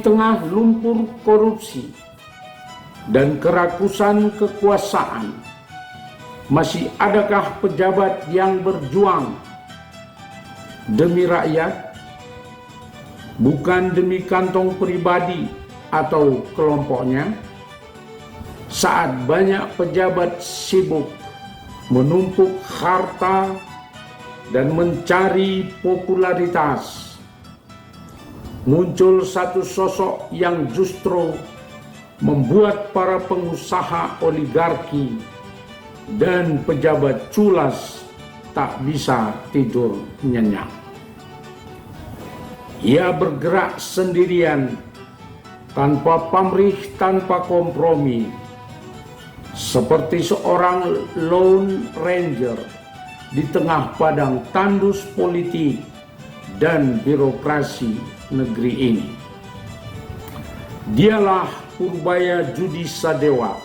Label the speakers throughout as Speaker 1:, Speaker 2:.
Speaker 1: tengah lumpur korupsi dan kerakusan kekuasaan, masih adakah pejabat yang berjuang demi rakyat, bukan demi kantong pribadi atau kelompoknya? Saat banyak pejabat sibuk menumpuk harta dan mencari popularitas, muncul satu sosok yang justru membuat para pengusaha oligarki dan pejabat culas tak bisa tidur nyenyak. Ia bergerak sendirian, tanpa pamrih, tanpa kompromi, seperti seorang lone ranger di tengah padang tandus politik dan birokrasi negeri ini. Dialah Purbaya Judi Sadewa,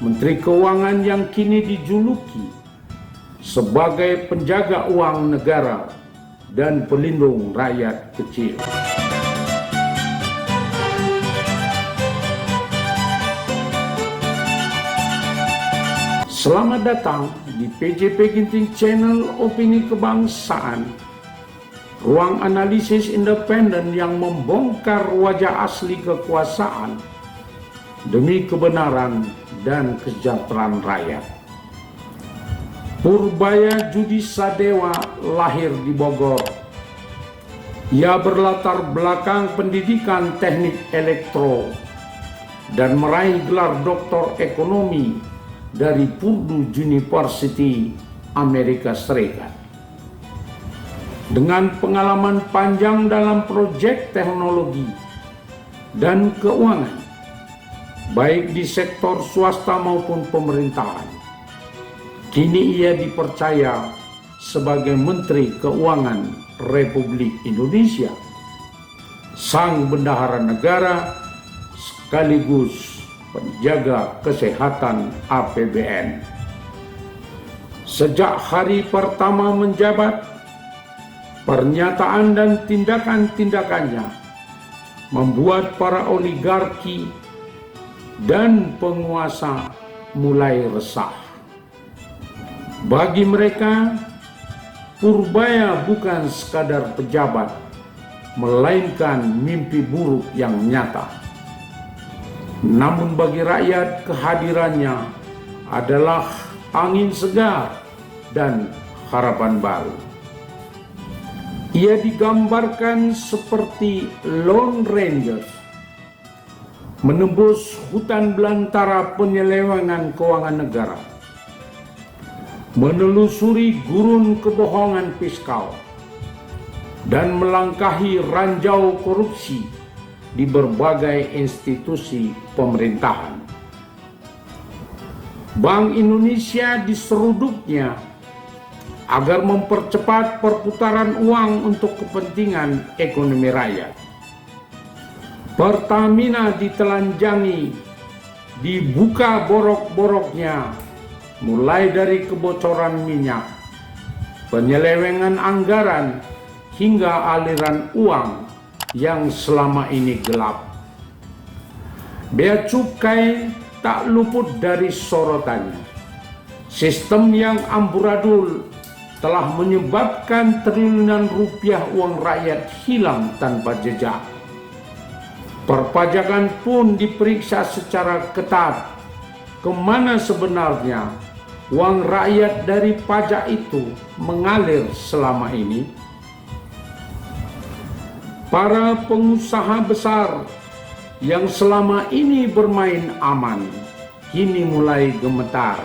Speaker 1: Menteri Keuangan yang kini dijuluki sebagai penjaga uang negara dan pelindung rakyat kecil. Selamat datang di PJP Ginting Channel Opini Kebangsaan, ruang analisis independen yang membongkar wajah asli kekuasaan demi kebenaran dan kesejahteraan rakyat. Purbaya Judi Sadewa lahir di Bogor. Ia berlatar belakang pendidikan teknik elektro dan meraih gelar doktor ekonomi dari Purdue University, Amerika Serikat. Dengan pengalaman panjang dalam proyek teknologi dan keuangan, baik di sektor swasta maupun pemerintahan, kini ia dipercaya sebagai Menteri Keuangan Republik Indonesia, sang bendahara negara sekaligus penjaga kesehatan APBN. Sejak hari pertama menjabat, pernyataan dan tindakan-tindakannya membuat para oligarki dan penguasa mulai resah. Bagi mereka, Purbaya bukan sekadar pejabat, melainkan mimpi buruk yang nyata. Namun bagi rakyat, kehadirannya adalah angin segar dan harapan baru. Ia digambarkan seperti Lone Ranger menembus hutan belantara penyelewengan keuangan negara, menelusuri gurun kebohongan fiskal, dan melangkahi ranjau korupsi di berbagai institusi pemerintahan. Bank Indonesia diseruduknya agar mempercepat perputaran uang untuk kepentingan ekonomi rakyat. Pertamina ditelanjangi, dibuka borok-boroknya, mulai dari kebocoran minyak, penyelewengan anggaran, hingga aliran uang yang selama ini gelap. Bea cukai tak luput dari sorotannya. Sistem yang amburadul telah menyebabkan triliunan rupiah uang rakyat hilang tanpa jejak. Perpajakan pun diperiksa secara ketat kemana sebenarnya uang rakyat dari pajak itu mengalir selama ini. Para pengusaha besar yang selama ini bermain aman kini mulai gemetar.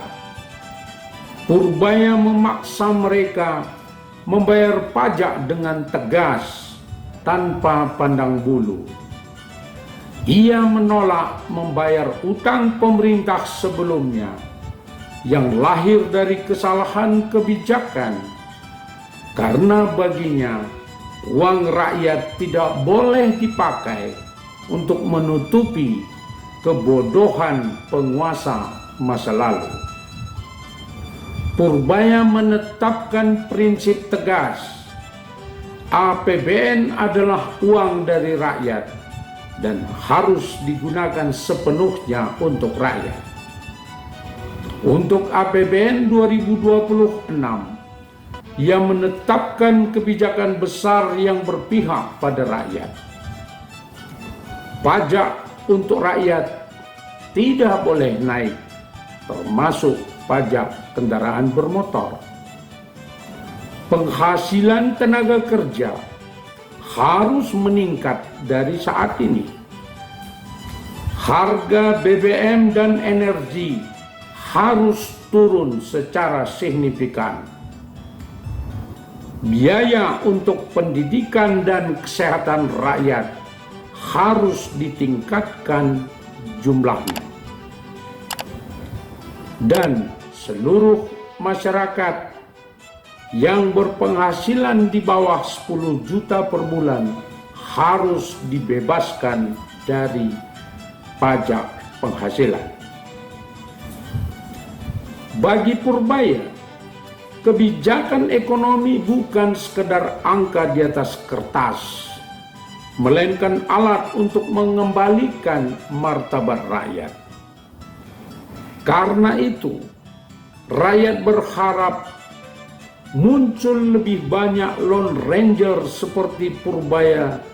Speaker 1: Purbaya memaksa mereka membayar pajak dengan tegas tanpa pandang bulu. Ia menolak membayar utang pemerintah sebelumnya yang lahir dari kesalahan kebijakan, karena baginya uang rakyat tidak boleh dipakai untuk menutupi kebodohan penguasa masa lalu. Purbaya menetapkan prinsip tegas, APBN adalah uang dari rakyat dan harus digunakan sepenuhnya untuk rakyat. Untuk APBN 2026, ia menetapkan kebijakan besar yang berpihak pada rakyat. Pajak untuk rakyat tidak boleh naik, termasuk pajak kendaraan bermotor. Penghasilan tenaga kerja harus meningkat dari saat ini. Harga BBM dan energi harus turun secara signifikan. Biaya untuk pendidikan dan kesehatan rakyat harus ditingkatkan jumlahnya. Dan seluruh masyarakat yang berpenghasilan di bawah 10 juta per bulan harus dibebaskan dari pajak penghasilan. Bagi Purbaya, kebijakan ekonomi bukan sekedar angka di atas kertas, melainkan alat untuk mengembalikan martabat rakyat. Karena itu, rakyat berharap muncul lebih banyak Lone Ranger seperti Purbaya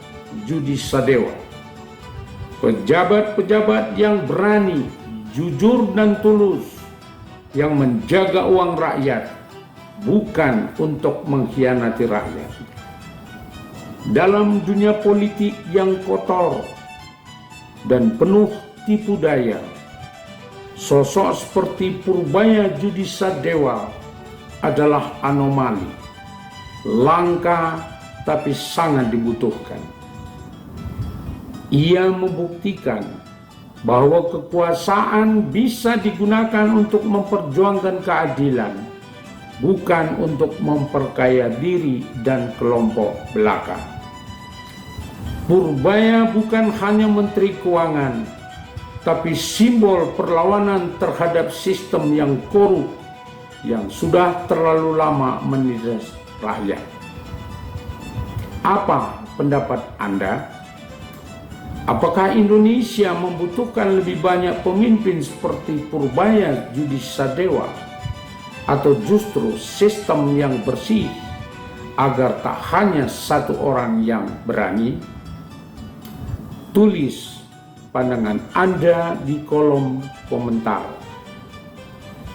Speaker 1: Judi Sadewa. Pejabat-pejabat yang berani, jujur dan tulus, yang menjaga uang rakyat, bukan untuk mengkhianati rakyat. Dalam dunia politik yang kotor dan penuh tipu daya, sosok seperti Purbaya Judi Sadewa adalah anomali, langka tapi sangat dibutuhkan. Ia membuktikan bahwa kekuasaan bisa digunakan untuk memperjuangkan keadilan, bukan untuk memperkaya diri dan kelompok belaka. Purbaya bukan hanya Menteri Keuangan, tapi simbol perlawanan terhadap sistem yang korup yang sudah terlalu lama menindas rakyat. Apa pendapat Anda? Apakah Indonesia membutuhkan lebih banyak pemimpin seperti Purbaya Judi Sadewa, atau justru sistem yang bersih agar tak hanya satu orang yang berani? Tulis pandangan Anda di kolom komentar.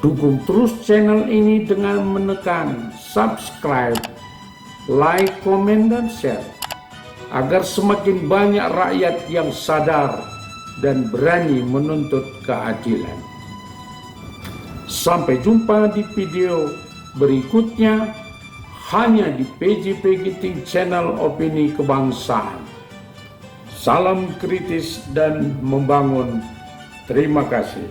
Speaker 1: Dukung terus channel ini dengan menekan subscribe, like, komen, dan share, agar semakin banyak rakyat yang sadar dan berani menuntut keadilan. Sampai jumpa di video berikutnya hanya di PJP Ginting Channel Opini Kebangsaan. Salam kritis dan membangun. Terima kasih.